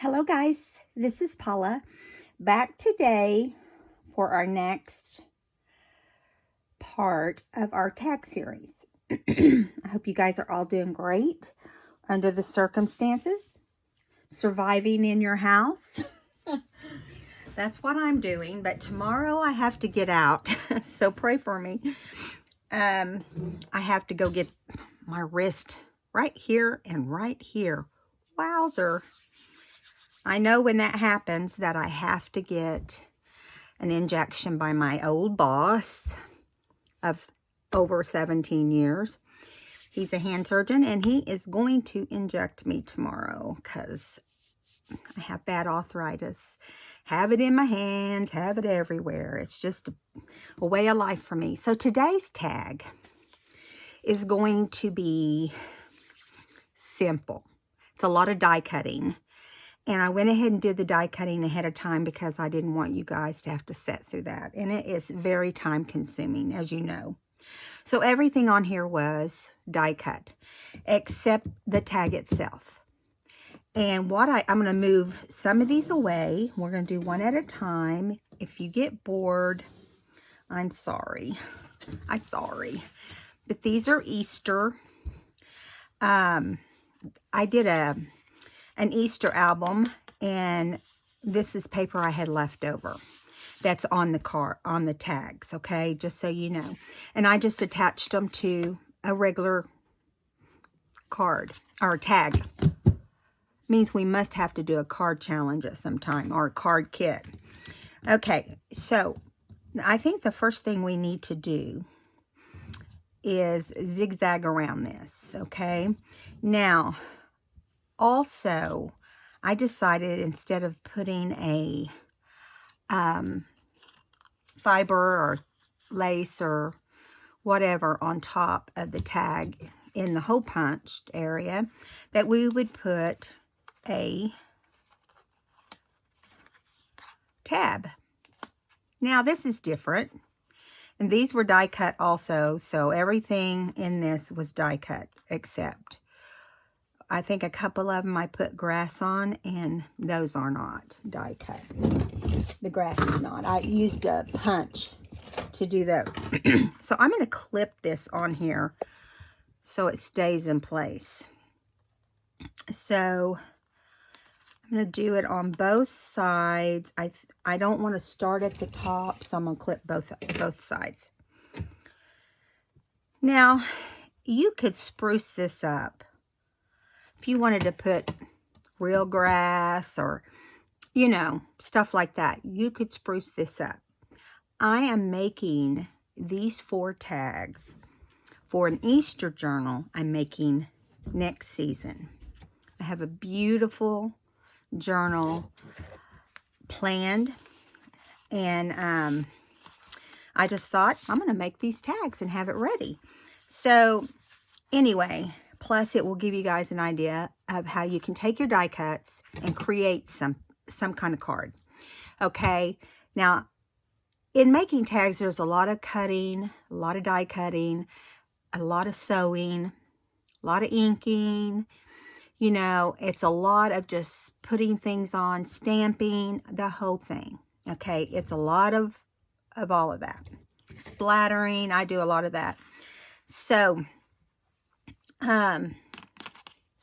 Hello guys, this is Paula, back today for our next part of our tag series. I hope you guys are all doing great under the circumstances, surviving in your house. That's what I'm doing, but tomorrow I have to get out, so pray for me. I have to go get my wrist right here and right here. Wowzer. I know when that happens that I have to get an injection by my old boss of over 17 years. He's a hand surgeon, and he is going to inject me tomorrow because I have bad arthritis. Have it in my hands, have it everywhere. It's just a way of life for me. So today's tag is going to be simple. It's a lot of die cutting. And I went ahead and did the die cutting ahead of time because I didn't want you guys to have to sit through that. And it is very time consuming, as you know. So everything on here was die cut, except the tag itself. And I'm going to move some of these away. We're going to do one at a time. If you get bored, I'm sorry. But these are Easter. I did an Easter album, and this is paper I had left over that's on the tags, okay, just so you know. And I just attached them to a regular card or tag. Means we must have to do a card challenge at some time, or a card kit. Okay, so I think the first thing we need to do is zigzag around this, okay? Now, also, I decided instead of putting a fiber or lace or whatever on top of the tag in the hole punched area, that we would put a tab. Now, this is different. And these were die cut also, so everything in this was die cut except I think a couple of them I put grass on, and those are not die cut. The grass is not. I used a punch to do those. So I'm going to clip this on here so it stays in place. So I'm going to do it on both sides. I don't want to start at the top, so I'm going to clip both sides. Now, you could spruce this up. If you wanted to put real grass or, you know, stuff like that, you could spruce this up. I am making these 4 tags for an Easter journal I'm making next season. I have a beautiful journal planned, and I just thought I'm going to make these tags and have it ready. So anyway, plus it will give you guys an idea of how you can take your die cuts and create some kind of card. Okay, now in making tags, there's a lot of cutting, a lot of die cutting, a lot of sewing, a lot of inking. You know, it's a lot of just putting things on, stamping, the whole thing. Okay, it's a lot of all of that. Splattering, I do a lot of that. So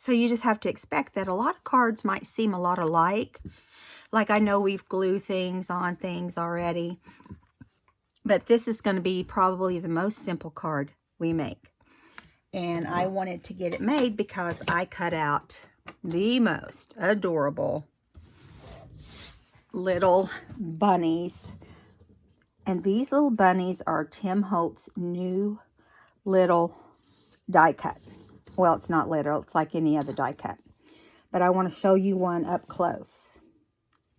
you just have to expect that a lot of cards might seem a lot alike. Like I know we've glued things on things already, but this is going to be probably the most simple card we make. And I wanted to get it made because I cut out the most adorable little bunnies. And these little bunnies are Tim Holt's new little die cut. Well, it's not little. It's like any other die cut. But I want to show you one up close.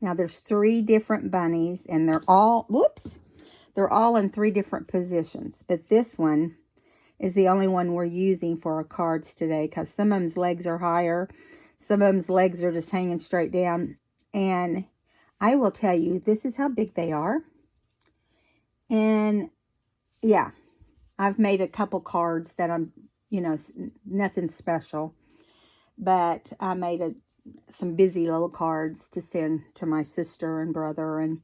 Now, there's 3 different bunnies, and they're all, they're all in 3 different positions. But this one is the only one we're using for our cards today because some of them's legs are higher. Some of them's legs are just hanging straight down. And I will tell you, this is how big they are. And, yeah, I've made a couple cards that I'm, you know, nothing special. But I made some busy little cards to send to my sister and brother and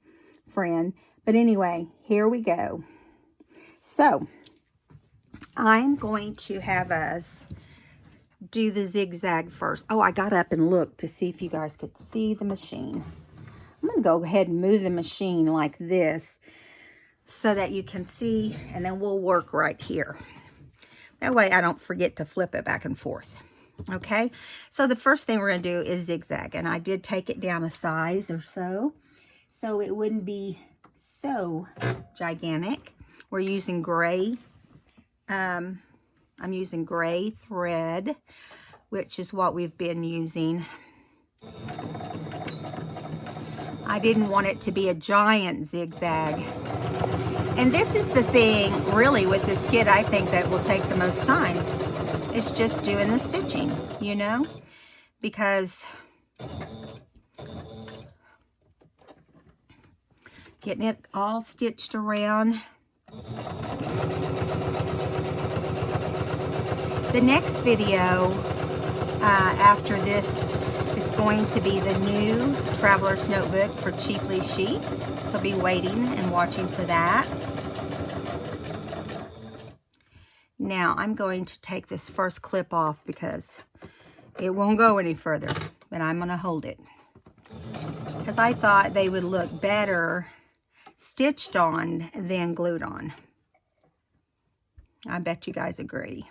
friend. But anyway, here we go. So I'm going to have us do the zigzag first. Oh, I got up and looked to see if you guys could see the machine. I'm going to go ahead and move the machine like this so that you can see, and then we'll work right here. That way I don't forget to flip it back and forth. Okay, so the first thing we're going to do is zigzag, and I did take it down a size or so it wouldn't be so gigantic. We're using gray. I'm using gray thread, which is what we've been using. I didn't want it to be a giant zigzag. And this is the thing, really, with this kit, I think that will take the most time. It's just doing the stitching, you know? Because getting it all stitched around. The next video after this is going to be the new Traveler's Notebook for Cheaply Chic. So be waiting and watching for that. Now I'm going to take this first clip off because it won't go any further, but I'm going to hold it because I thought they would look better stitched on than glued on. I bet you guys agree.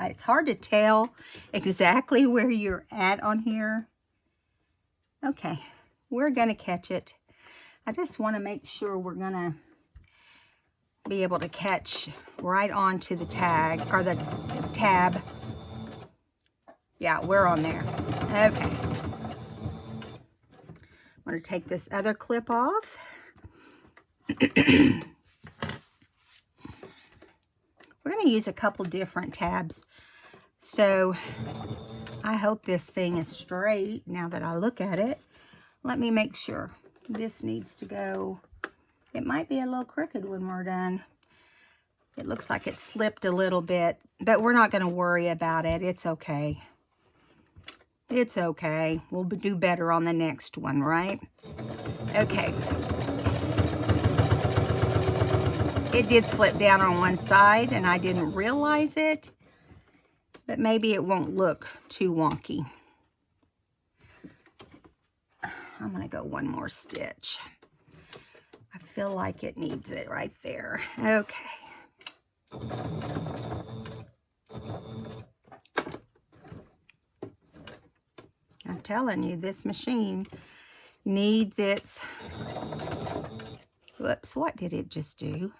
It's hard to tell exactly where you're at on here. Okay, we're going to catch it. I just want to make sure we're going to be able to catch right onto the tag, or the tab. Yeah, we're on there. Okay. I'm going to take this other clip off. We're going to use a couple different tabs. So I hope this thing is straight now that I look at it. Let me make sure. This needs to go. It might be a little crooked when we're done. It looks like it slipped a little bit, but we're not going to worry about it. It's okay. It's okay. We'll do better on the next one, right? Okay. It did slip down on one side, and I didn't realize it, but maybe it won't look too wonky. I'm going to go one more stitch. I feel like it needs it right there. Okay. I'm telling you, this machine needs its... Whoops, what did it just do?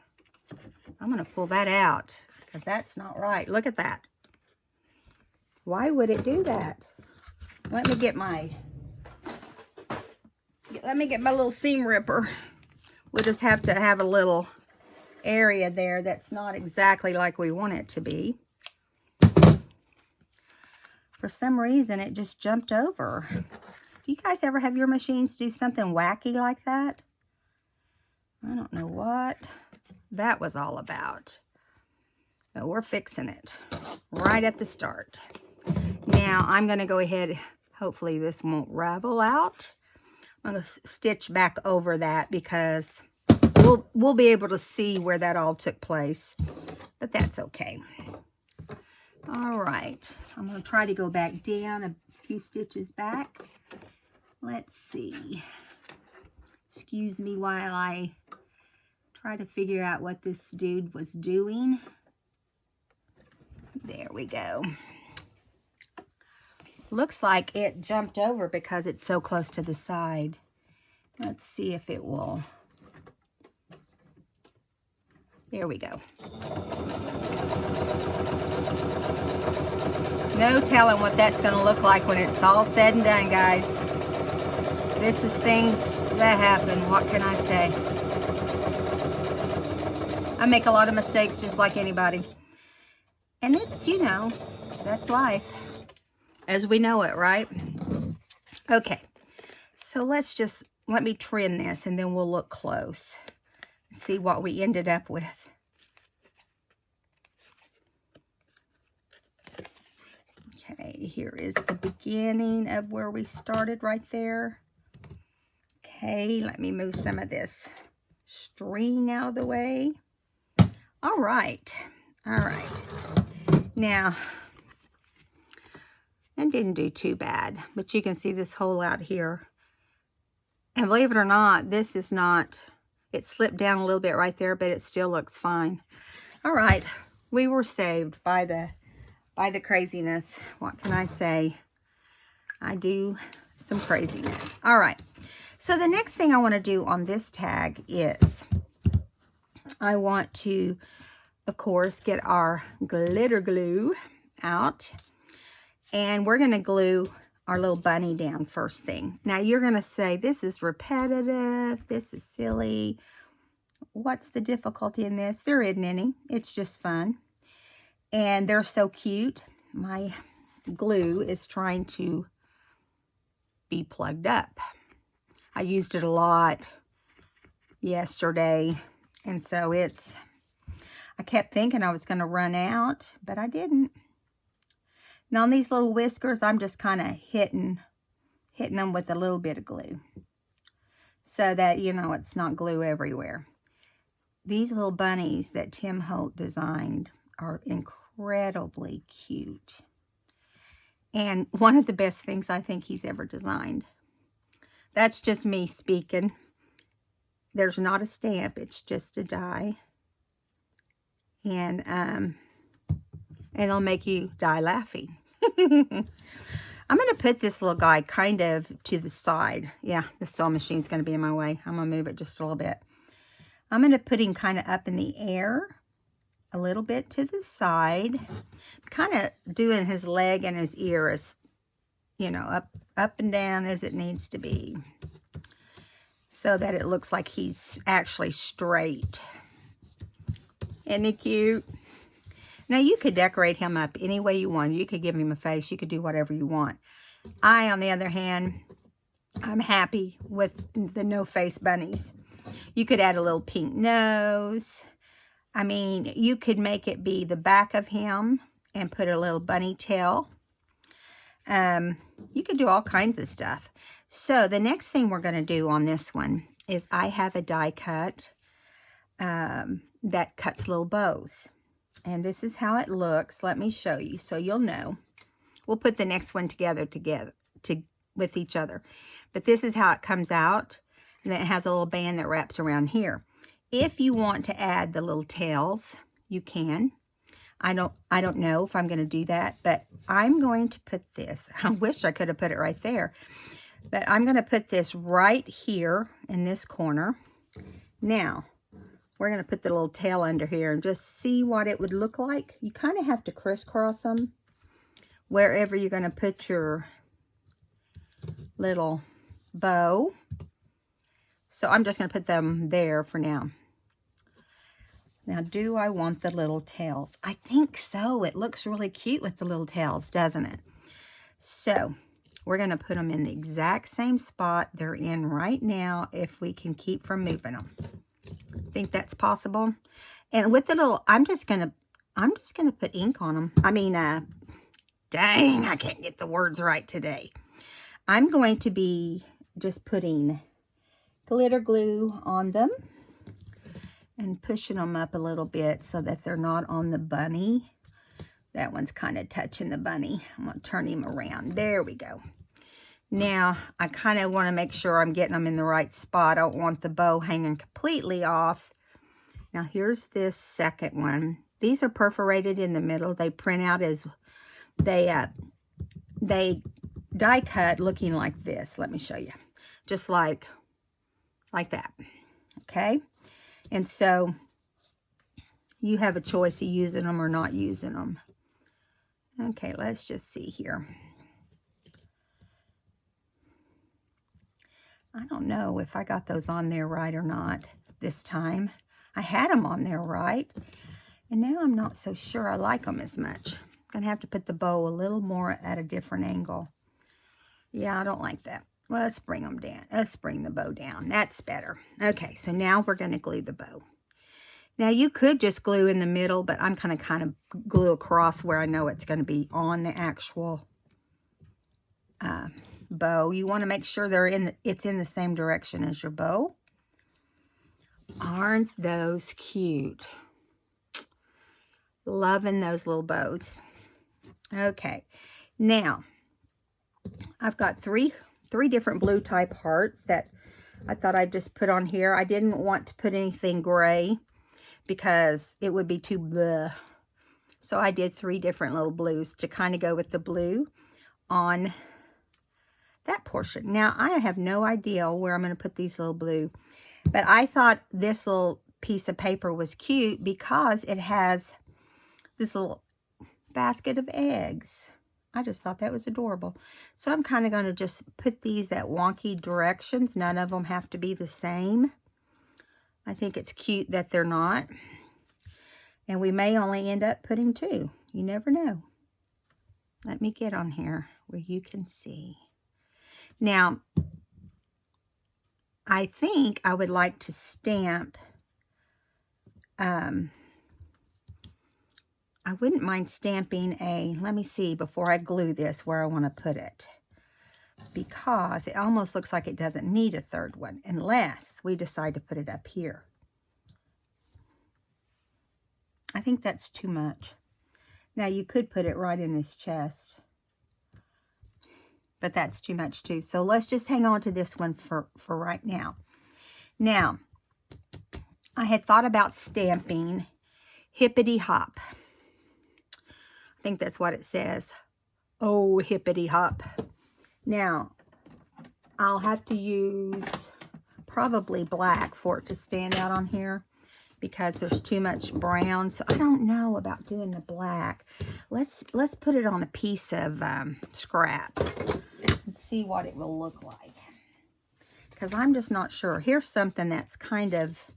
I'm going to pull that out because that's not right. Look at that. Why would it do that? Let me get my little seam ripper. We'll just have to have a little area there that's not exactly like we want it to be. For some reason, it just jumped over. Do you guys ever have your machines do something wacky like that? I don't know what that was all about. But we're fixing it right at the start. Now, I'm going to go ahead. Hopefully, this won't ravel out. I'm going to stitch back over that because we'll be able to see where that all took place. But that's okay. All right. I'm going to try to go back down a few stitches back. Let's see. Excuse me while I try to figure out what this dude was doing. There we go. Looks like it jumped over because it's so close to the side. Let's see if it will. There we go. No telling what that's going to look like when it's all said and done, guys. This is things that happen. What can I say? I make a lot of mistakes just like anybody. And it's, you know, that's life as we know it, right? Okay. So let me trim this and then we'll look close and see what we ended up with. Okay, here is the beginning of where we started right there. Okay, let me move some of this string out of the way. All right. Now, it didn't do too bad, but you can see this hole out here. And believe it or not, this is not, it slipped down a little bit right there, but it still looks fine. All right, we were saved by the craziness. What can I say? I do some craziness. All right, so the next thing I want to do on this tag is I want to, of course, get our glitter glue out. And we're going to glue our little bunny down first thing. Now you're going to say, this is repetitive. This is silly. What's the difficulty in this? There isn't any. It's just fun. And they're so cute. My glue is trying to be plugged up. I used it a lot yesterday. And so I kept thinking I was going to run out, but I didn't. Now on these little whiskers, I'm just kind of hitting them with a little bit of glue so that, you know, it's not glue everywhere. These little bunnies that Tim Holt designed are incredibly cute. And one of the best things I think he's ever designed. That's just me speaking. There's not a stamp, it's just a die. And it'll make you die laughing. I'm going to put this little guy kind of to the side. Yeah, the sewing machine's going to be in my way. I'm going to move it just a little bit. I'm going to put him kind of up in the air, a little bit to the side. Kind of doing his leg and his ear as, you know, up and down as it needs to be. So that it looks like he's actually straight. Isn't he cute? Now, you could decorate him up any way you want. You could give him a face. You could do whatever you want. I, on the other hand, I'm happy with the no-face bunnies. You could add a little pink nose. I mean, you could make it be the back of him and put a little bunny tail. You could do all kinds of stuff. So, the next thing we're going to do on this one is I have a die cut that cuts little bows. And this is how it looks. Let me show you so you'll know. We'll put the next one together with each other. But this is how it comes out. And then it has a little band that wraps around here. If you want to add the little tails, you can. I don't know if I'm going to do that, but I'm going to put this. I wish I could have put it right there. But I'm going to put this right here in this corner. Now, we're going to put the little tail under here and just see what it would look like. You kind of have to crisscross them wherever you're going to put your little bow. So I'm just going to put them there for now. Now, do I want the little tails? I think so. It looks really cute with the little tails, doesn't it? So we're going to put them in the exact same spot they're in right now if we can keep from moving them. Think that's possible. And with the little, I'm just gonna put ink on them. I mean, dang, I can't get the words right today. I'm going to be just putting glitter glue on them and pushing them up a little bit so that they're not on the bunny. That one's kind of touching the bunny. I'm gonna turn him around. There we go. Now, I kind of want to make sure I'm getting them in the right spot. I don't want the bow hanging completely off. Now, here's this second one. These are perforated in the middle. They print out as, they die cut looking like this. Let me show you. Just like that. Okay? And so, you have a choice of using them or not using them. Okay, let's just see here. I don't know if I got those on there right or not this time. I had them on there right. And now I'm not so sure I like them as much. I'm going to have to put the bow a little more at a different angle. Yeah, I don't like that. Let's bring them down. Let's bring the bow down. That's better. Okay, so now we're going to glue the bow. Now you could just glue in the middle, but I'm kind of glue across where I know it's going to be on the actual bow. You want to make sure it's in the same direction as your bow. Aren't those cute? Loving those little bows. Okay, now I've got three different blue type hearts that I thought I'd just put on here. I didn't want to put anything gray because it would be too bleh. So I did 3 different little blues to kind of go with the blue on that portion. Now I have no idea where I'm going to put these little blue, but I thought this little piece of paper was cute because it has this little basket of eggs. I just thought that was adorable. So I'm kind of going to just put these at wonky directions. None of them have to be the same. I think it's cute that they're not. And we may only end up putting 2. You never know. Let me get on here where you can see. Now, I think I would like to stamp, I wouldn't mind stamping let me see before I glue this where I want to put it. Because it almost looks like it doesn't need a 3rd one unless we decide to put it up here. I think that's too much. Now you could put it right in his chest, but that's too much too. So let's just hang on to this one for right now. Now, I had thought about stamping hippity hop. I think that's what it says. Oh, hippity hop. Now, I'll have to use probably black for it to stand out on here because there's too much brown. So I don't know about doing the black. Let's put it on a piece of scrap and see what it will look like. Because I'm just not sure. Here's something that's kind of,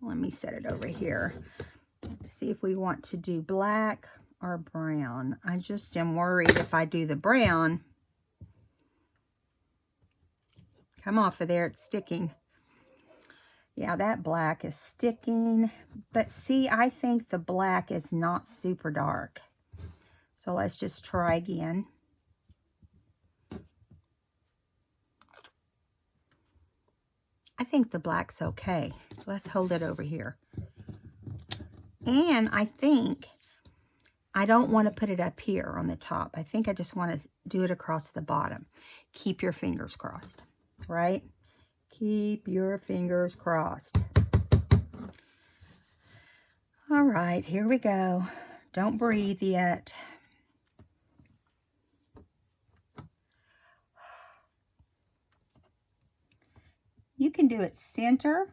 let me set it over here. Let's see if we want to do black or brown. I just am worried if I do the brown. Come off of there, it's sticking. Yeah, that black is sticking. But see, I think the black is not super dark. So let's just try again. I think the black's okay. Let's hold it over here. And I think I don't want to put it up here on the top. I think I just want to do it across the bottom. Keep your fingers crossed, right? Keep your fingers crossed. All right, here we go. Don't breathe yet. You can do it center,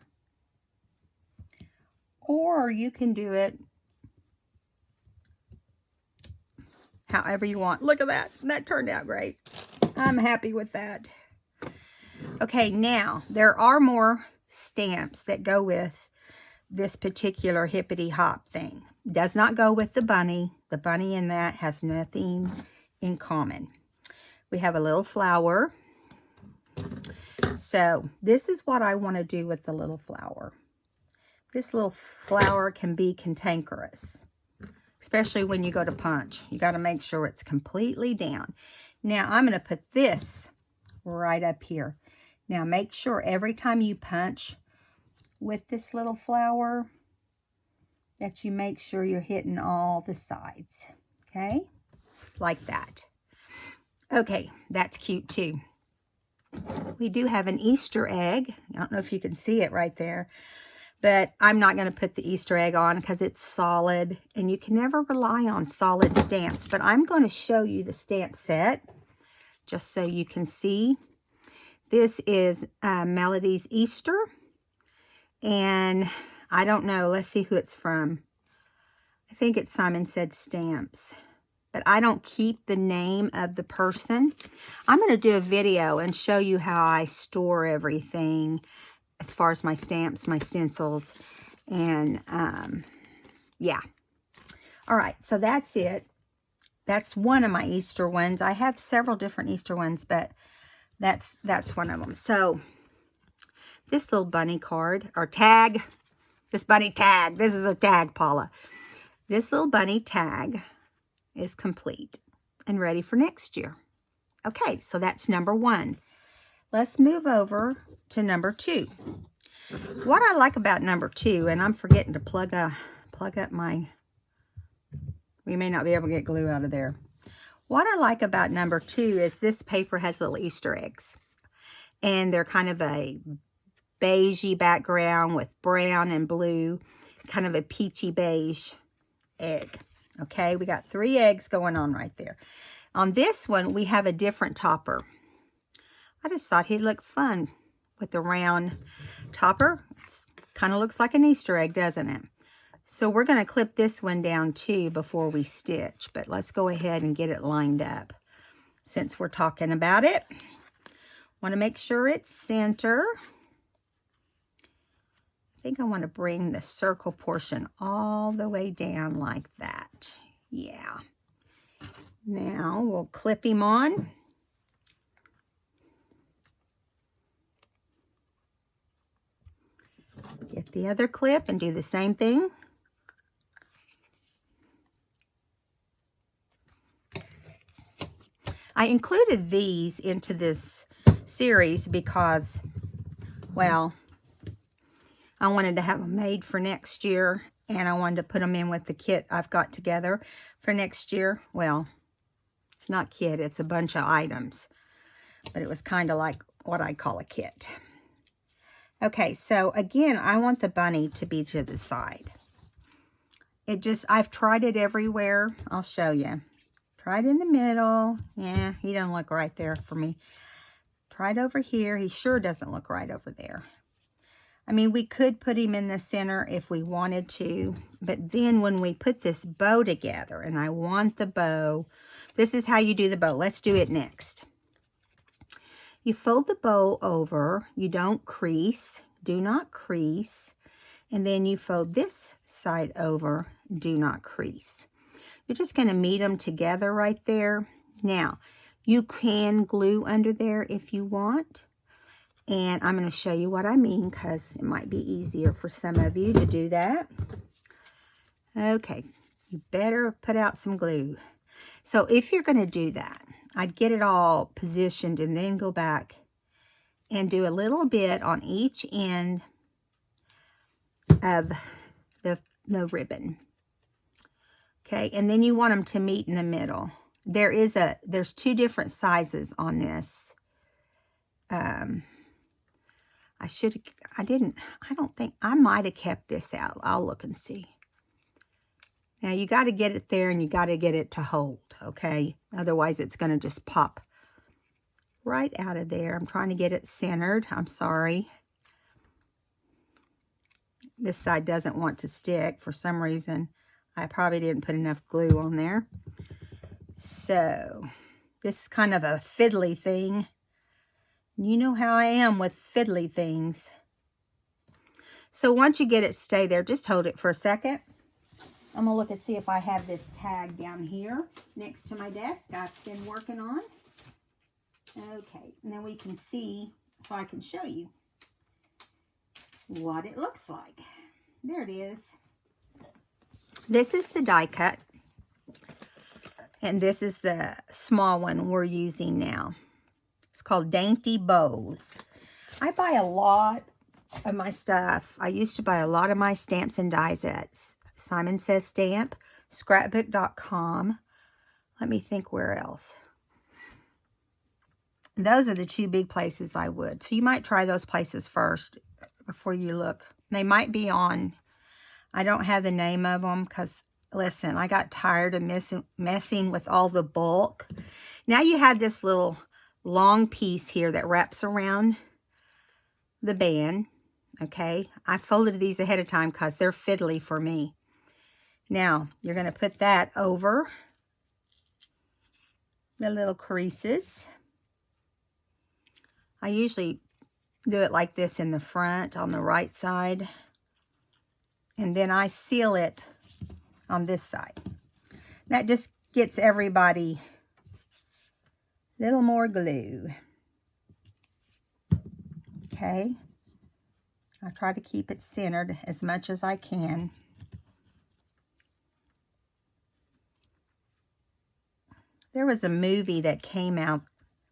or you can do it however you want. Look at that. That turned out great. I'm happy with that. Okay, now there are more stamps that go with this particular hippity hop thing. Does not go with the bunny. The bunny in that has nothing in common. We have a little flower. So this is what I want to do with the little flower. This little flower can be cantankerous, especially when you go to punch. You got to make sure it's completely down. Now I'm going to put this right up here. Now make sure every time you punch with this little flower that you make sure you're hitting all the sides. Okay? Like that. Okay, that's cute too. We do have an Easter egg. I don't know if you can see it right there, but I'm not going to put the Easter egg on because it's solid, and you can never rely on solid stamps. But I'm going to show you the stamp set just so you can see. This is Melody's Easter, and I don't know. Let's see who it's from. I think it's Simon Said Stamps. But I don't keep the name of the person. I'm going to do a video and show you how I store everything as far as my stamps, my stencils, and yeah. All right, so that's it. That's one of my Easter ones. I have several different Easter ones, but that's one of them. So this little bunny card or tag, This bunny tag. This is a tag, Paula. This little bunny tag is complete and ready for next year. Okay, so that's number 1. Let's move over to number 2. What I like about number 2, and I'm forgetting to plug up my, we may not be able to get glue out of there. What I like about number 2 is this paper has little Easter eggs. And they're kind of a beigey background with brown and blue, kind of a peachy beige egg. Okay, we got 3 eggs going on right there. On this one, we have a different topper. I just thought he'd look fun with the round topper. It kind of looks like an Easter egg, doesn't it? So we're going to clip this one down too before we stitch, but let's go ahead and get it lined up since we're talking about it. Want to make sure it's center. I think I want to bring the circle portion all the way down like that. Yeah. Now we'll clip him on. Get the other clip and do the same thing. I included these into this series because, well, I wanted to have them made for next year, and I wanted to put them in with the kit I've got together for next year. Well, it's not kit, it's a bunch of items, but it was kind of like what I call a kit. Okay, so again, I want the bunny to be to the side. I've tried it everywhere. I'll show you. Tried in the middle. Yeah, he doesn't look right there for me. Tried over here. He sure doesn't look right over there. I mean, we could put him in the center if we wanted to, but then when we put this bow together, and I want the bow, this is how you do the bow. Let's do it next. You fold the bow over. You don't crease. Do not crease. And then you fold this side over. Do not crease. You're just going to meet them together right there. Now, you can glue under there if you want. And I'm going to show you what I mean because it might be easier for some of you to do that. Okay, you better put out some glue. So if you're going to do that, I'd get it all positioned and then go back and do a little bit on each end of the ribbon. Okay, and then you want them to meet in the middle. There's 2 different sizes on this. I might have kept this out. I'll look and see. Now you got to get it there and you got to get it to hold, okay? Otherwise it's going to just pop right out of there. I'm trying to get it centered. I'm sorry. This side doesn't want to stick for some reason. I probably didn't put enough glue on there. So this is kind of a fiddly thing. You know how I am with fiddly things. So once you get it stay there, just hold it for a second. I'm going to look and see if I have this tag down here next to my desk I've been working on. Okay, and then we can see, so I can show you what it looks like. There it is. This is the die cut, and this is the small one we're using now. It's called Dainty Bows. I buy a lot of my stuff. I used to buy a lot of my stamps and dies at Simon Says Stamp, scrapbook.com. Let me think where else. Those are the 2 big places I would. So you might try those places first before you look. They might be on. I don't have the name of them because, listen, I got tired of messing with all the bulk. Now you have this little long piece here that wraps around the band. Okay, I folded these ahead of time because they're fiddly for me. Now you're going to put that over the little creases. I usually do it like this in the front on the right side, and then I seal it on this side. That just gets everybody a little more glue. Okay, I try to keep it centered as much as I can. There was a movie that came out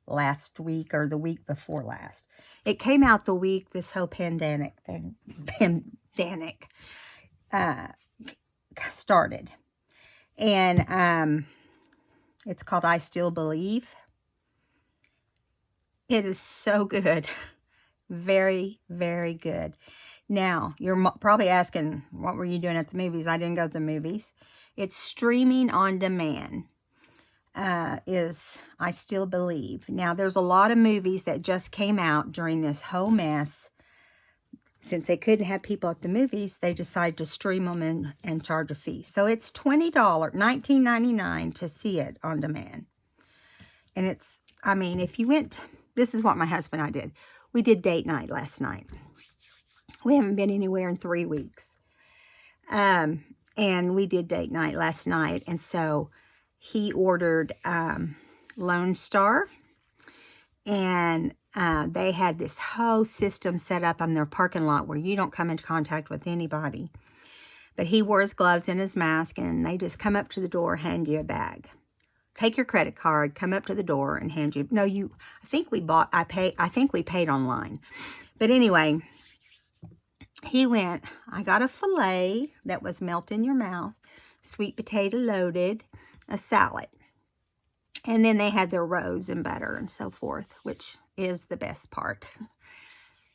last week or the week before last. It came out the week this whole pandemic started. And it's called I Still Believe. It is so good. Very, very good. Now, you're probably asking, what were you doing at the movies? I didn't go to the movies. It's streaming on demand. Is I Still Believe. Now, there's a lot of movies that just came out during this whole mess. Since they couldn't have people at the movies, they decided to stream them and charge a fee. So it's $20, $19.99 to see it on demand. And it's, I mean, if you went, this is what my husband and I did. We did date night last night. We haven't been anywhere in 3 weeks. And we did date night last night. And so he ordered Lone Star. And they had this whole system set up on their parking lot where you don't come into contact with anybody. But he wore his gloves and his mask, and they just come up to the door, hand you a bag. Take your credit card, come up to the door, and hand you. No, I think we paid online. But anyway, he went, I got a filet that was melt in your mouth, sweet potato loaded, a salad. And then they had their rose and butter and so forth, which is the best part.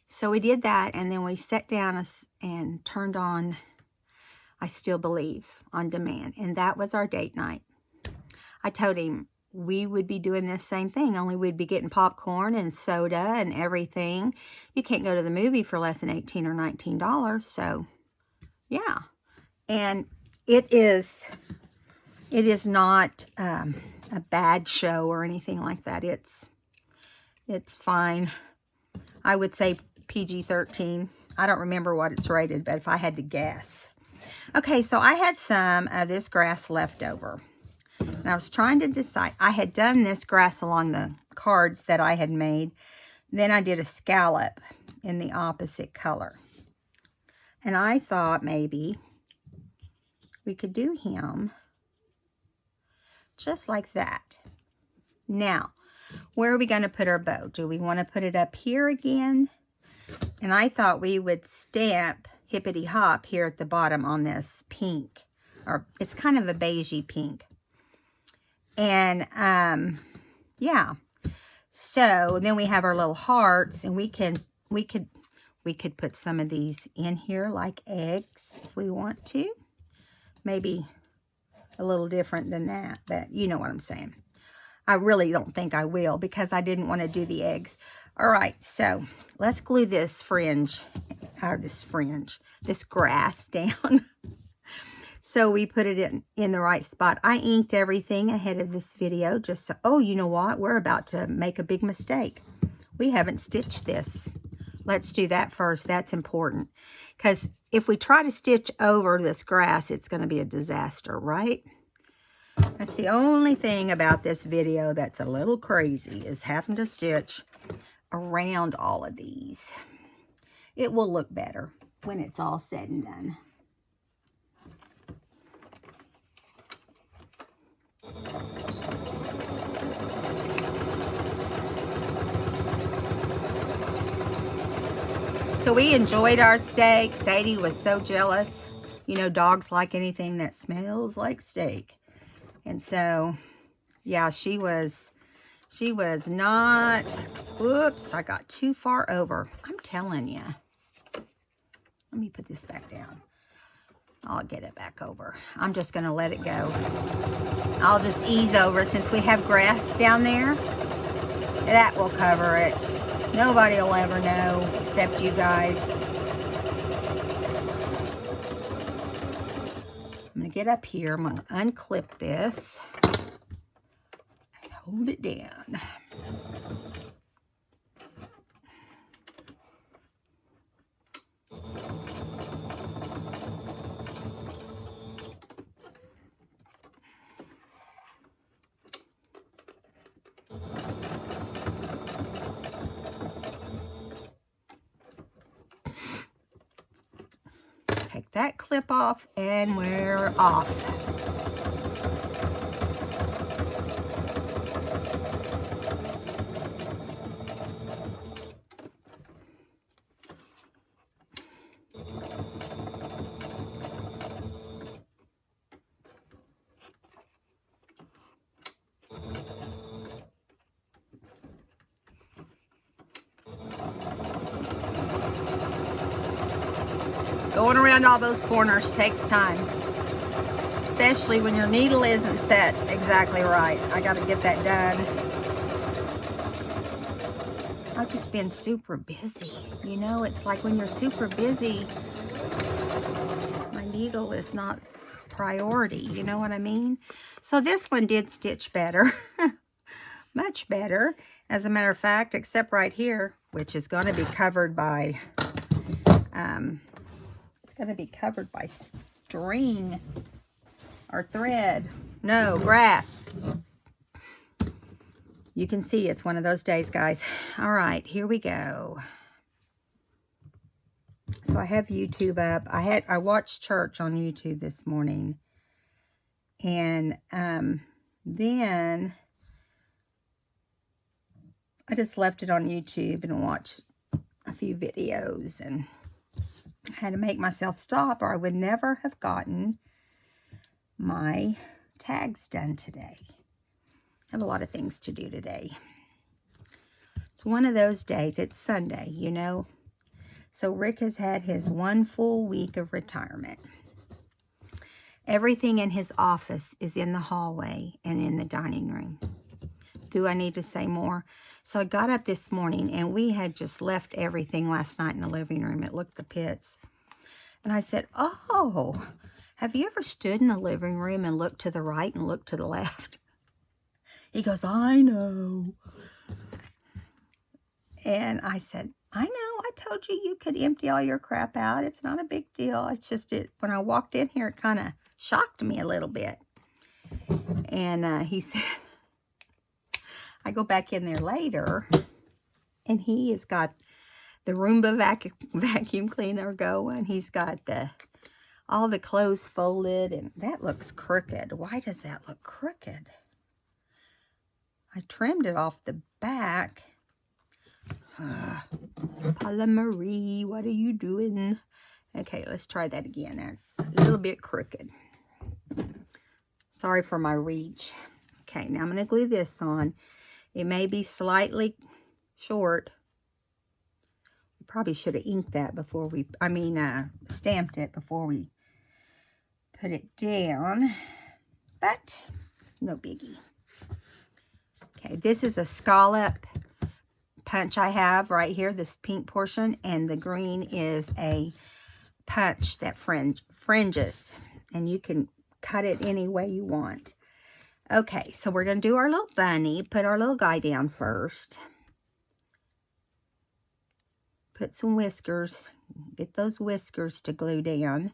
So we did that, and then we sat down and turned on I Still Believe on demand. And that was our date night. I told him we would be doing this same thing, only we'd be getting popcorn and soda and everything. You can't go to the movie for less than $18 or $19. So, yeah. And it is not a bad show or anything like that. It's fine. I would say PG-13. I don't remember what it's rated, but if I had to guess. Okay, so I had some of this grass left over. And I was trying to decide. I had done this grass along the cards that I had made. Then I did a scallop in the opposite color. And I thought maybe we could do him just like that. Now, where are we going to put our bow? Do we want to put it up here again? And I thought we would stamp Hippity Hop here at the bottom on this pink. Or it's kind of a beigey pink. And, yeah. So, then we have our little hearts. And we could put some of these in here like eggs if we want to. Maybe a little different than that, but you know what I'm saying. I really don't think I will because I didn't want to do the eggs. All right, so let's glue this this grass down. So we put it in the right spot. I inked everything ahead of this video just so, oh, you know what? We're about to make a big mistake. We haven't stitched this. Let's do that first. That's important. Because if we try to stitch over this grass, it's going to be a disaster, right? That's the only thing about this video that's a little crazy is having to stitch around all of these. It will look better when it's all said and done. So we enjoyed our steak. Sadie was so jealous. You know, dogs like anything that smells like steak. And so, yeah, she was not, whoops, I got too far over. I'm telling you. Let me put this back down. I'll get it back over. I'm just going to let it go. I'll just ease over since we have grass down there. That will cover it. Nobody will ever know except you guys. I'm going to get up here. I'm going to unclip this. And hold it down. clip off, and we're off. Going around all those corners takes time, especially when your needle isn't set exactly right. I got to get that done. I've just been super busy. You know, it's like when you're super busy, my needle is not priority. You know what I mean? So this one did stitch better. Much better, as a matter of fact, except right here, which is going to be covered by, it's going to be covered by string or thread. No, grass. You can see it's one of those days, guys. All right, here we go. So I have YouTube up. I watched church on YouTube this morning, and then I just left it on YouTube and watched a few videos, and I had to make myself stop, or I would never have gotten my tags done today. I have a lot of things to do today. It's one of those days. It's Sunday, you know. So Rick has had his 1 full week of retirement. Everything in his office is in the hallway and in the dining room. Do I need to say more? So I got up this morning, and we had just left everything last night in the living room. It looked the pits. And I said, oh, have you ever stood in the living room and looked to the right and looked to the left? He goes, I know. And I said, I know. I told you you could empty all your crap out. It's not a big deal. It's just when I walked in here, it kind of shocked me a little bit. And he said, I go back in there later, and he has got the Roomba vacuum cleaner going. He's got all the clothes folded, and that looks crooked. Why does that look crooked? I trimmed it off the back. Paula Marie, what are you doing? Okay, let's try that again. That's a little bit crooked. Sorry for my reach. Okay, now I'm going to glue this on. It may be slightly short. We probably should have inked that before we, stamped it before we put it down. But it's no biggie. Okay, this is a scallop punch I have right here, this pink portion, and the green is a punch that fringes, and you can cut it any way you want. Okay, so we're going to do our little bunny. Put our little guy down first. Put some whiskers. Get those whiskers to glue down.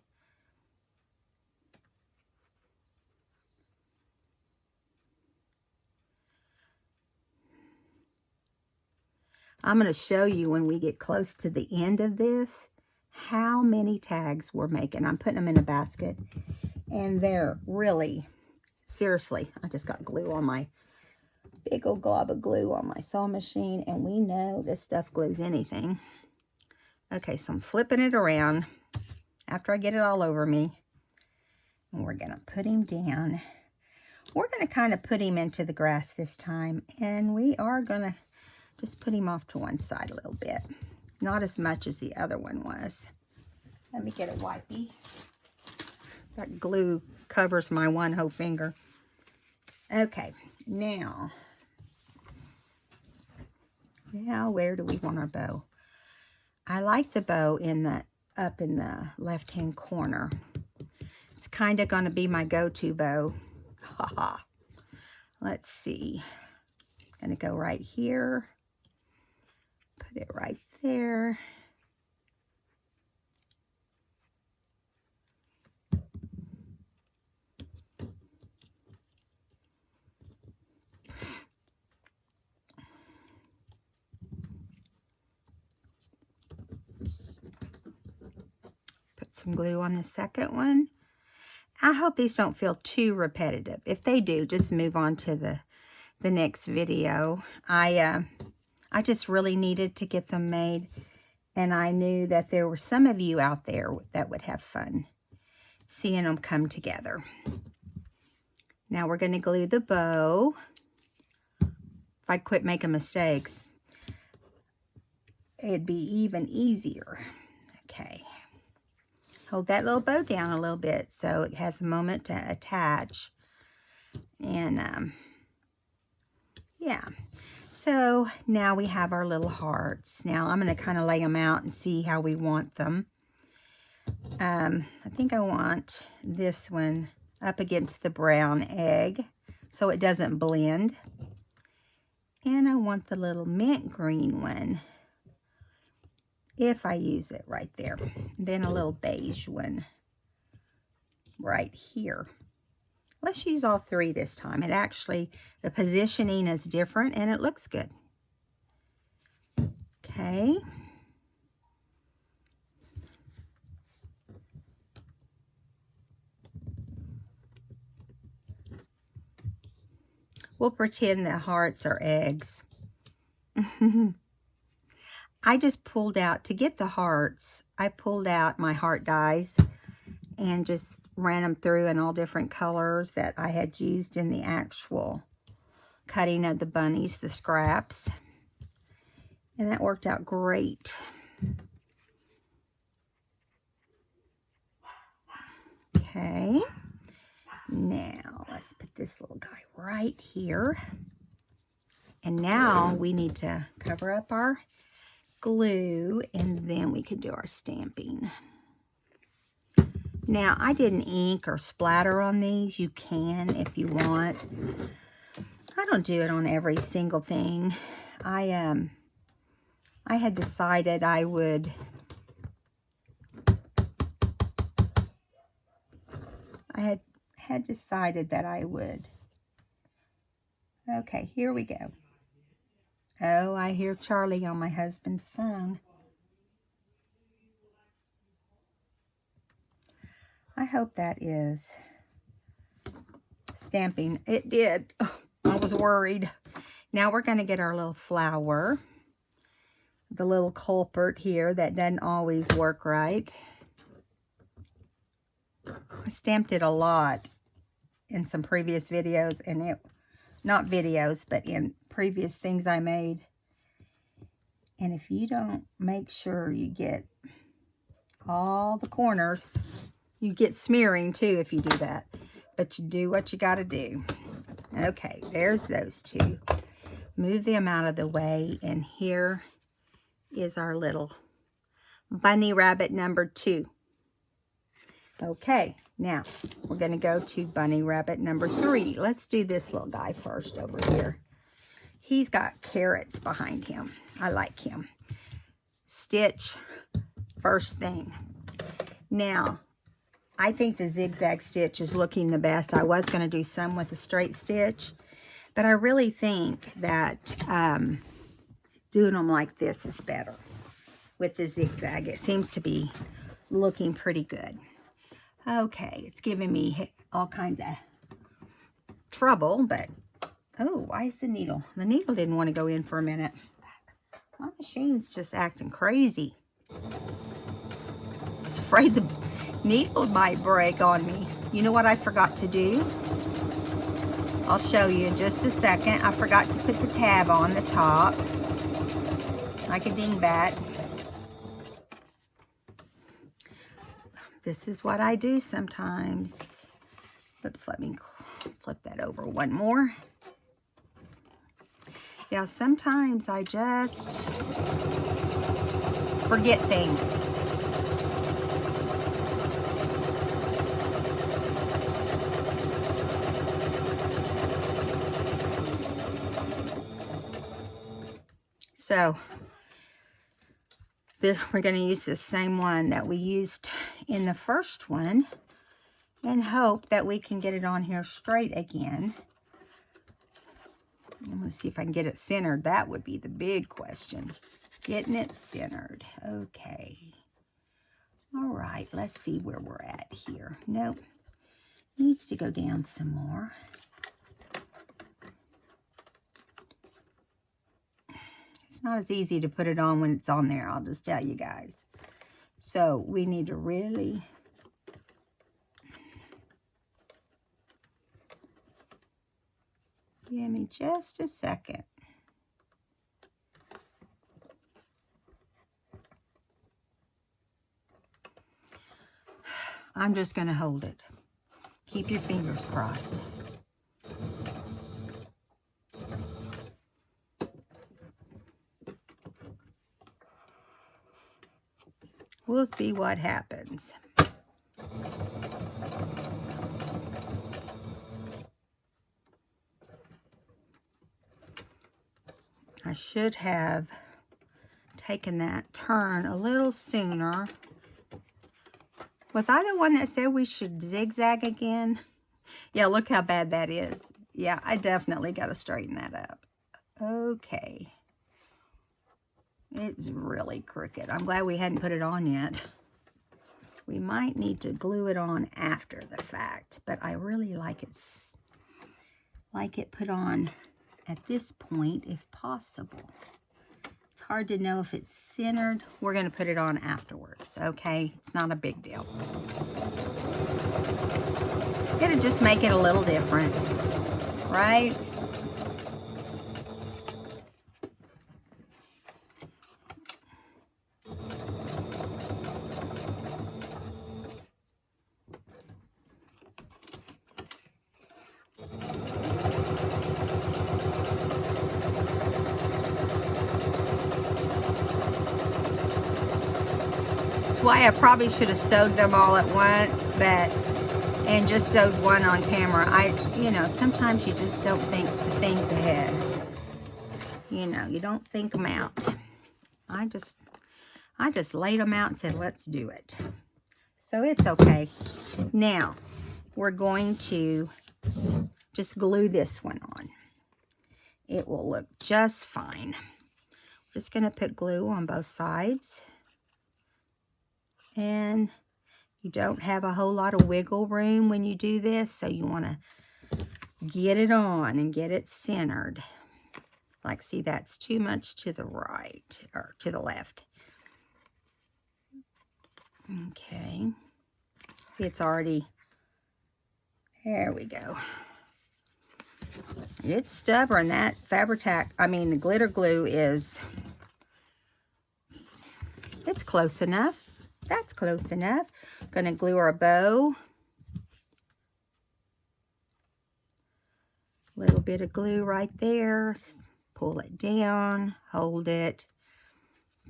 I'm going to show you when we get close to the end of this how many tags we're making. I'm putting them in a basket, and they're really, seriously, I just got glue on my, big old glob of glue on my sewing machine, and we know this stuff glues anything. Okay, so I'm flipping it around after I get it all over me, and we're going to put him down. We're going to kind of put him into the grass this time, and we are going to just put him off to one side a little bit. Not as much as the other one was. Let me get a wipey. That glue covers my one whole finger. Okay, now where do we want our bow? I like the bow up in the left-hand corner. It's kind of going to be my go-to bow. Haha. Let's see. I'm going to go right here. Put it right there. some glue on the second one. I hope these don't feel too repetitive. If they do, just move on to the next video. I just really needed to get them made, and I knew that there were some of you out there that would have fun seeing them come together. Now we're going to glue the bow. If I'd quit making mistakes, it'd be even easier. Okay. Hold that little bow down a little bit so it has a moment to attach. And yeah. So now we have our little hearts. Now I'm going to kind of lay them out and see how we want them. I think I want this one up against the brown egg so it doesn't blend. And I want the little mint green one, if I use it, right there. Then a little beige one right here. Let's use all three this time. It actually, the positioning is different and it looks good. Okay. We'll pretend the hearts are eggs. I just pulled out, to get the hearts, I pulled out my heart dies and just ran them through in all different colors that I had used in the actual cutting of the bunnies, the scraps. And that worked out great. Okay. Now, let's put this little guy right here. And now we need to cover up our glue, and then we can do our stamping. Now, I didn't ink or splatter on these. You can if you want. I don't do it on every single thing. I had decided I would had decided that I would. Okay, here we go. Oh, I hear Charlie on my husband's phone. I hope that is stamping. It did. Oh, I was worried. Now we're going to get our little flower. The little culprit here that doesn't always work right. I stamped it a lot in some previous videos, and it, not videos, but in previous things I made. And if you don't make sure you get all the corners, you get smearing too if you do that. But you do what you got to do. Okay, there's those two. Move them out of the way, and here is our little bunny rabbit number 2. Okay, now we're going to go to bunny rabbit number 3. Let's do this little guy first over here. He's got carrots behind him. I like him. Stitch first thing. Now, I think the zigzag stitch is looking the best. I was going to do some with a straight stitch, but I really think that doing them like this is better with the zigzag. It seems to be looking pretty good. Okay, it's giving me all kinds of trouble, but oh, why is the needle? The needle didn't want to go in for a minute. My machine's just acting crazy. I was afraid the needle might break on me. You know what I forgot to do? I'll show you in just a second. I forgot to put the tab on the top, like a dingbat. This is what I do sometimes. Oops, let me flip that over one more. Yeah, sometimes I just forget things. So this, we're going to use the same one that we used in the first one and hope that we can get it on here straight again. I'm going to see if I can get it centered. That would be the big question. Getting it centered. Okay. All right, let's see where we're at here. Nope, needs to go down some more. It's not as easy to put it on when it's on there, I'll just tell you guys. So we need to really give me just a second. I'm just going to hold it. Keep your fingers crossed. We'll see what happens. I should have taken that turn a little sooner. Was I the one that said we should zigzag again? Yeah, look how bad that is. Yeah, I definitely got to straighten that up. Okay. It's really crooked. I'm glad we hadn't put it on yet. We might need to glue it on after the fact, but I really like it put on at this point if possible. It's hard to know if it's centered. We're going to put it on afterwards, okay? It's not a big deal. It'll just make it a little different, right? That's why I probably should have sewed them all at once, and just sewed one on camera. You know, sometimes you just don't think the things ahead. You know, you don't think them out. I just laid them out and said, let's do it. So it's okay. Now, we're going to just glue this one on. It will look just fine. Just going to put glue on both sides. And you don't have a whole lot of wiggle room when you do this, so you want to get it on and get it centered. Like, see, that's too much to the right, or to the left. Okay. See, it's already, there we go. It's stubborn. That the glitter glue is, it's close enough. That's close enough. Gonna glue our bow. Little bit of glue right there. Pull it down, hold it,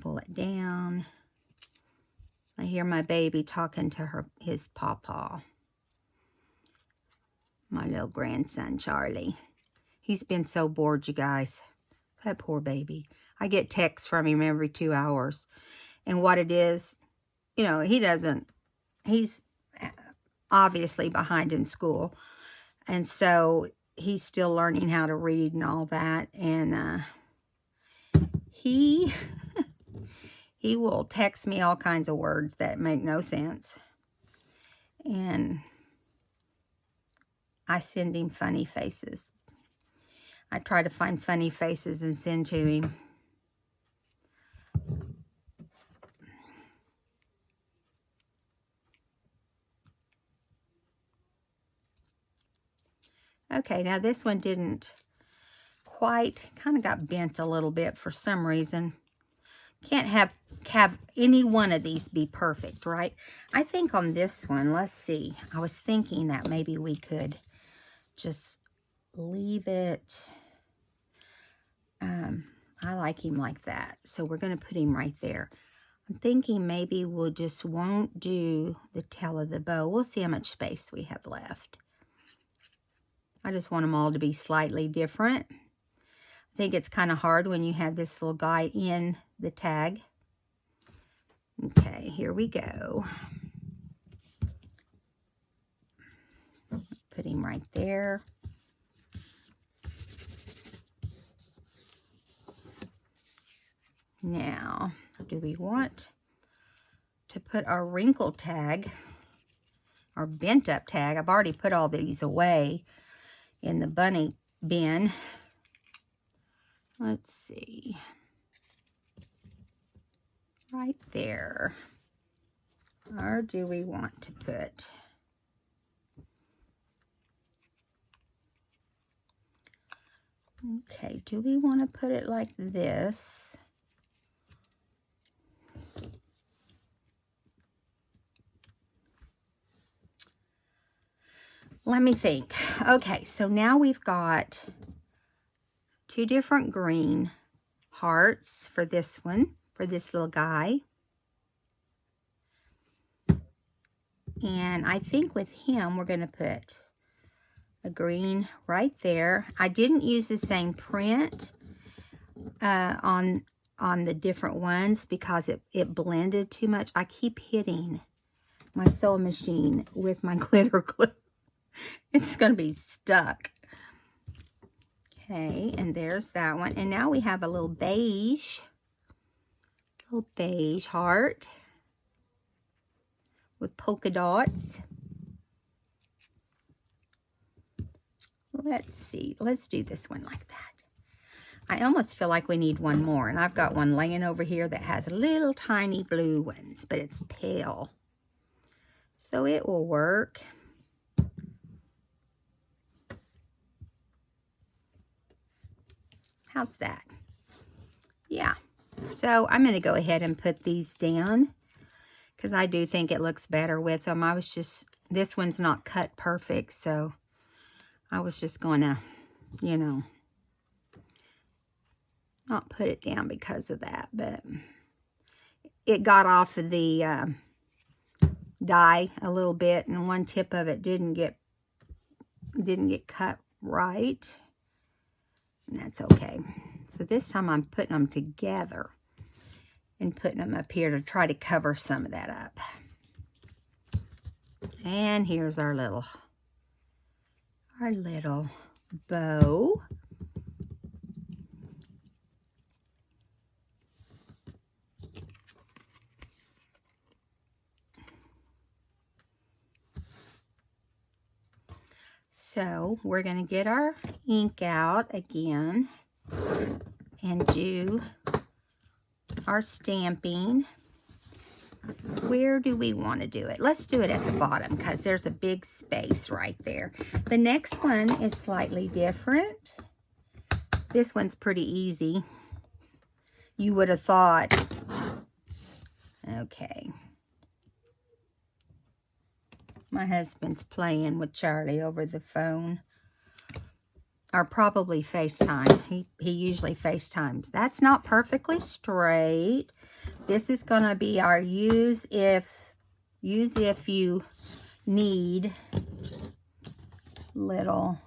pull it down. I hear my baby talking to his pawpaw. My little grandson, Charlie. He's been so bored, you guys. That poor baby. I get texts from him every 2 hours. And what it is, you know, he's obviously behind in school. And so he's still learning how to read and all that. And he will text me all kinds of words that make no sense. And I send him funny faces. I try to find funny faces and send to him. Okay, now this one didn't quite, kind of got bent a little bit for some reason. Can't have any one of these be perfect, right? I think on this one, let's see. I was thinking that maybe we could just leave it. I like him like that. So we're going to put him right there. I'm thinking maybe we'll just won't do the tail of the bow. We'll see how much space we have left. I just want them all to be slightly different. I think it's kind of hard when you have this little guy in the tag. Okay, here we go. Put him right there. Now, do we want to put our wrinkle tag, our bent up tag. I've already put all these away in the bunny bin. Let's see. Right there. Or do we want to put... Okay, do we want to put it like this? Let me think. Okay, so now we've got 2 different green hearts for this one, for this little guy. And I think with him, we're going to put a green right there. I didn't use the same print on the different ones because it blended too much. I keep hitting my sewing machine with my glitter glue. It's going to be stuck. Okay, and there's that one. And now we have a little beige heart with polka dots. Let's see. Let's do this one like that. I almost feel like we need one more. And I've got one laying over here that has little tiny blue ones, but it's pale. So it will work. How's that? Yeah. So I'm going to go ahead and put these down because I do think it looks better with them. This one's not cut perfect, so I was just going to, you know, not put it down because of that, but it got off of the die a little bit, and one tip of it didn't get cut right. And that's okay. So this time I'm putting them together and putting them up here to try to cover some of that up. And here's our little bow. So we're going to get our ink out again and do our stamping. Where do we want to do it? Let's do it at the bottom because there's a big space right there. The next one is slightly different. This one's pretty easy. You would have thought. Okay. My husband's playing with Charlie over the phone. Or probably FaceTime. He usually FaceTimes. That's not perfectly straight. This is going to be our use if you need little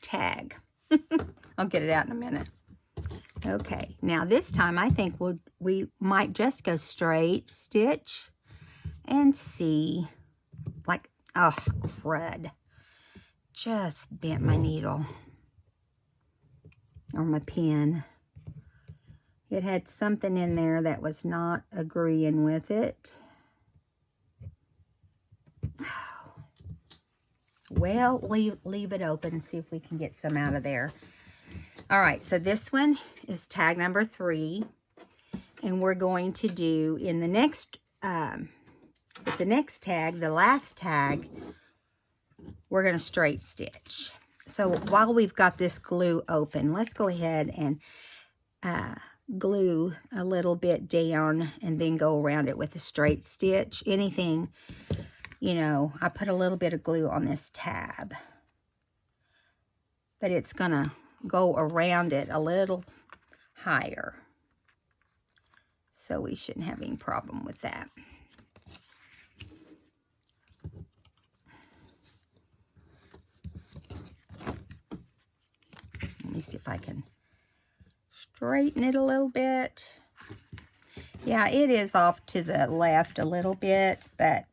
tag. I'll get it out in a minute. Okay, now this time I think we might just go straight stitch and see, like, oh, crud. Just bent my needle or my pen. It had something in there that was not agreeing with it. Well, leave it open and see if we can get some out of there. All right, so this one is tag number 3, and we're going to do in the next tag, the last tag, we're going to straight stitch. So while we've got this glue open, let's go ahead and glue a little bit down and then go around it with a straight stitch. Anything, you know, I put a little bit of glue on this tab, but it's going to go around it a little higher. So we shouldn't have any problem with that. Let me see if I can straighten it a little bit. Yeah, it is off to the left a little bit, but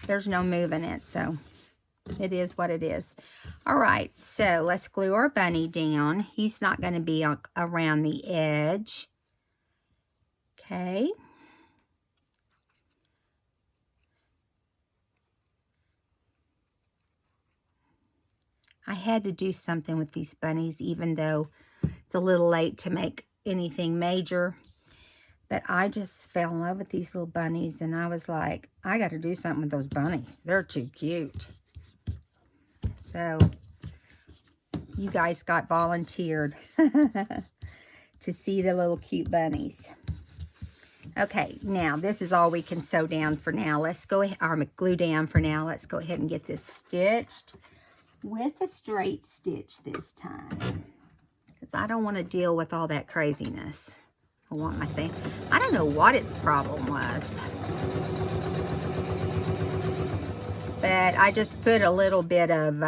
there's no moving it, so It is what it is. All right, so let's glue our bunny down. He's not going to be around the edge. Okay. I had to do something with these bunnies, even though it's a little late to make anything major. But I just fell in love with these little bunnies, and I was like, I got to do something with those bunnies. They're too cute. So you guys got volunteered to see the little cute bunnies. Okay, now this is all we can sew down for now. Let's go ahead, or glue down for now. Let's go ahead and get this stitched with a straight stitch this time, because I don't want to deal with all that craziness. I want my thing. I don't know what its problem was, but I just put a little bit of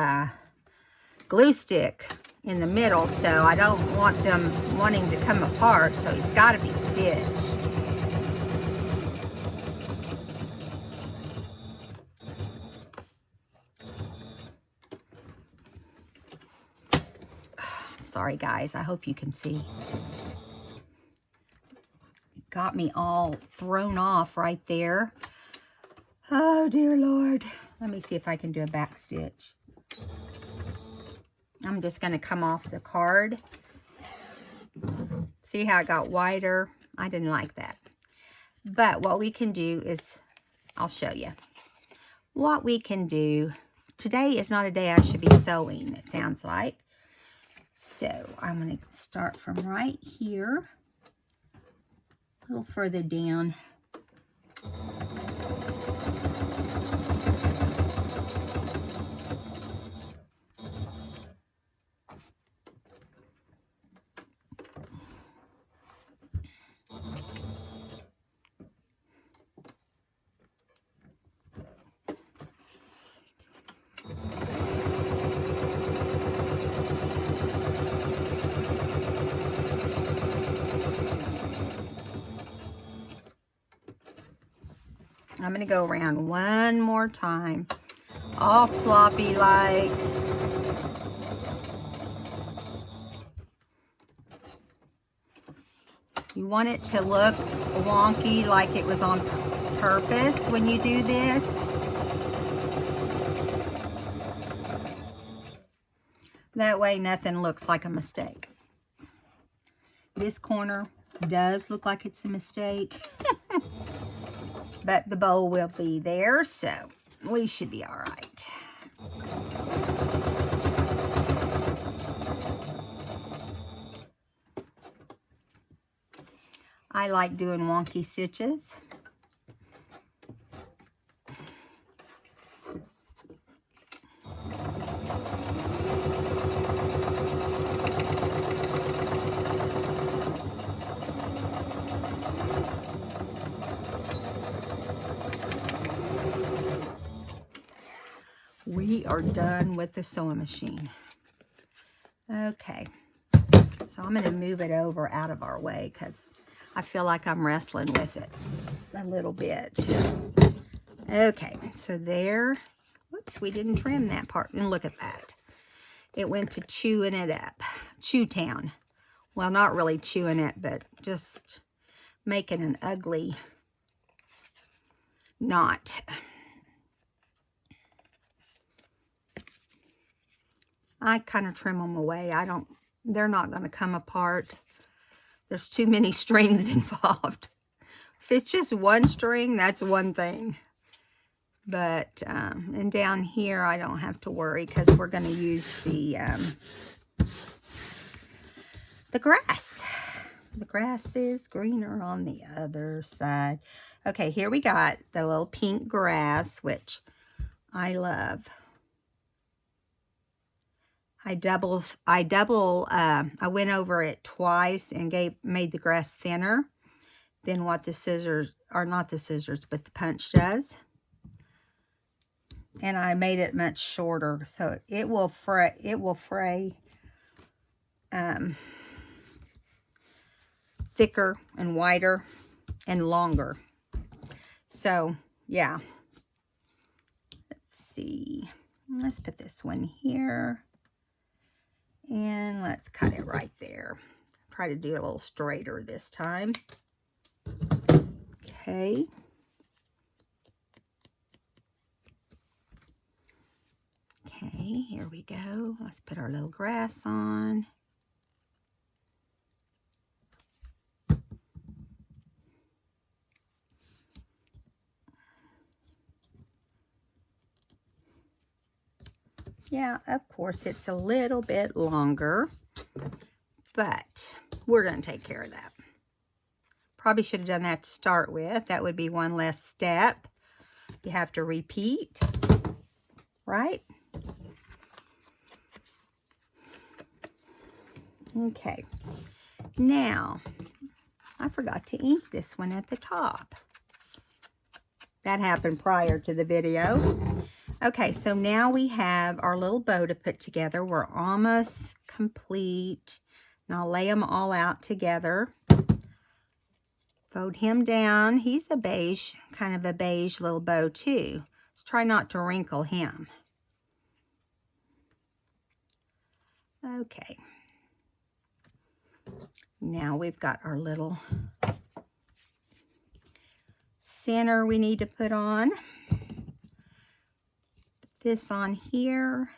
glue stick in the middle, so I don't want them wanting to come apart, so it's got to be stitched. Sorry guys, I hope you can see. It got me all thrown off right there. Oh dear Lord. Let me see if I can do a back stitch. I'm just going to come off the card. See how it got wider? I didn't like that. But what we can do is, I'll show you. What we can do, today is not a day I should be sewing, it sounds like. So I'm going to start from right here, a little further down. I'm going to go around one more time, all sloppy like. You want it to look wonky, like it was on purpose when you do this. That way nothing looks like a mistake. This corner does look like it's a mistake. But the bowl will be there, so we should be all right. I like doing wonky stitches. We are done with the sewing machine. Okay, so I'm going to move it over out of our way because I feel like I'm wrestling with it a little bit. Okay, so there. Whoops, we didn't trim that part. And look at that. It went to chewing it up. Chew town. Well, not really chewing it, but just making an ugly knot. I kind of trim them away. They're not going to come apart. There's too many strings involved. If it's just one string, that's one thing. But, and down here, I don't have to worry because we're going to use the grass. The grass is greener on the other side. Okay, here we got the little pink grass, which I love. I went over it twice and made the grass thinner than what the scissors, or not the scissors, but the punch does. And I made it much shorter, so it will fray thicker and wider and longer. So yeah, let's see. Let's put this one here. And let's cut it right there. Try to do it a little straighter this time. Okay. Okay, here we go. Let's put our little grass on. Yeah, of course, it's a little bit longer, but we're going to take care of that. Probably should have done that to start with. That would be one less step you have to repeat, right? Okay. Now, I forgot to ink this one at the top. That happened prior to the video. Okay, so now we have our little bow to put together. We're almost complete. And I'll lay them all out together. Fold him down. He's a beige, kind of a beige little bow too. Let's try not to wrinkle him. Okay. Now we've got our little center we need to put on. This on here.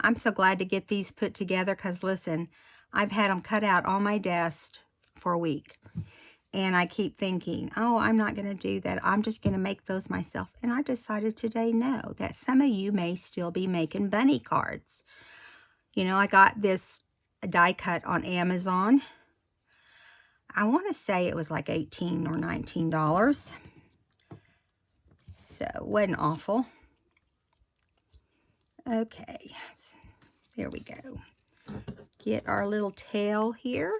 I'm so glad to get these put together because listen, I've had them cut out on my desk for a week. And I keep thinking, oh, I'm not going to do that. I'm just going to make those myself. And I decided today, no, that some of you may still be making bunny cards. You know, I got this die cut on Amazon. I want to say it was like $18 or $19. So it wasn't awful. Okay, there we go. Let's get our little tail here.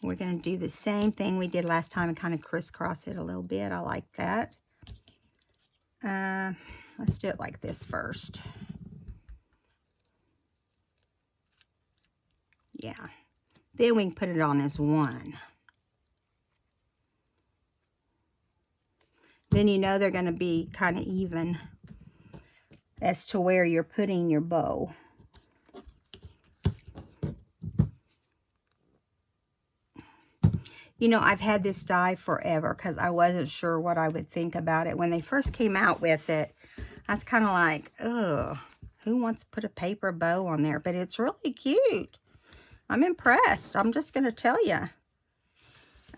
We're going to do the same thing we did last time and kind of crisscross it a little bit. I like that. Let's do it like this first. Yeah. Then we can put it on as one. Then you know they're going to be kind of even as to where you're putting your bow. You know, I've had this die forever because I wasn't sure what I would think about it. When they first came out with it, I was kind of like, ugh, who wants to put a paper bow on there? But it's really cute. I'm impressed. I'm just going to tell you.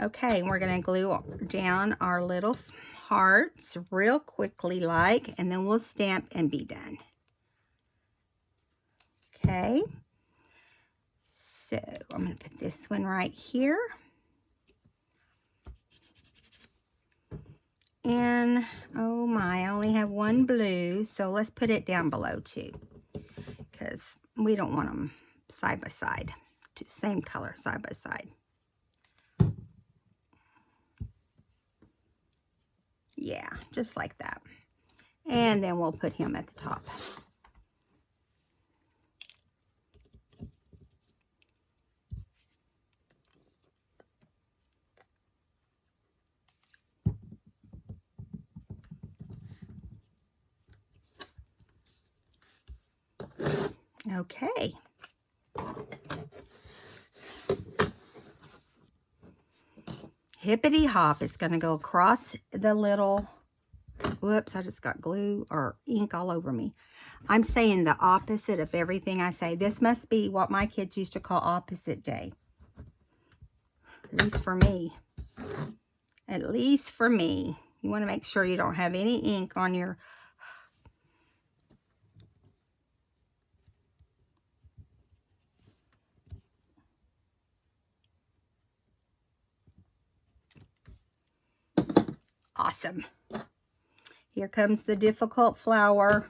Okay, we're going to glue down our little hearts real quickly like, and then we'll stamp and be done. Okay. So I'm going to put this one right here. And, oh my, I only have one blue, so let's put it down below too, because we don't want them side by side, same color side by side. Yeah, just like that. And then we'll put him at the top. Okay. Hippity hop is going to go across the little, whoops, I just got glue or ink all over me. I'm saying the opposite of everything I say. This must be what my kids used to call opposite day. At least for me. At least for me. You want to make sure you don't have any ink on your... Awesome. Here comes the difficult flower.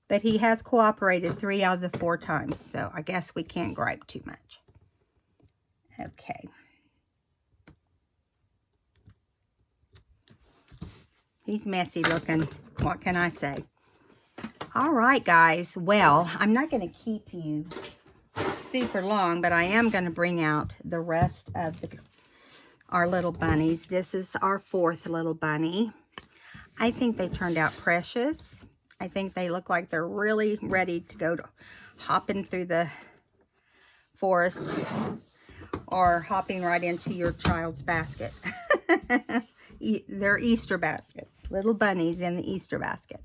But he has cooperated 3 out of the 4 times. So I guess we can't gripe too much. Okay. He's messy looking. What can I say? All right, guys. Well, I'm not going to keep you super long, but I am going to bring out the rest of our little bunnies. This is our 4th little bunny. I think they turned out precious. I think they look like they're really ready to go hopping through the forest or hopping right into your child's basket. They're Easter baskets, little bunnies in the Easter basket.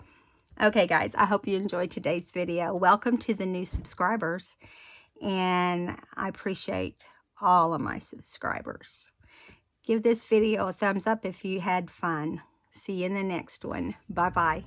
Okay, guys, I hope you enjoyed today's video. Welcome to the new subscribers, and I appreciate all of my subscribers. Give this video a thumbs up if you had fun. See you in the next one. Bye-bye.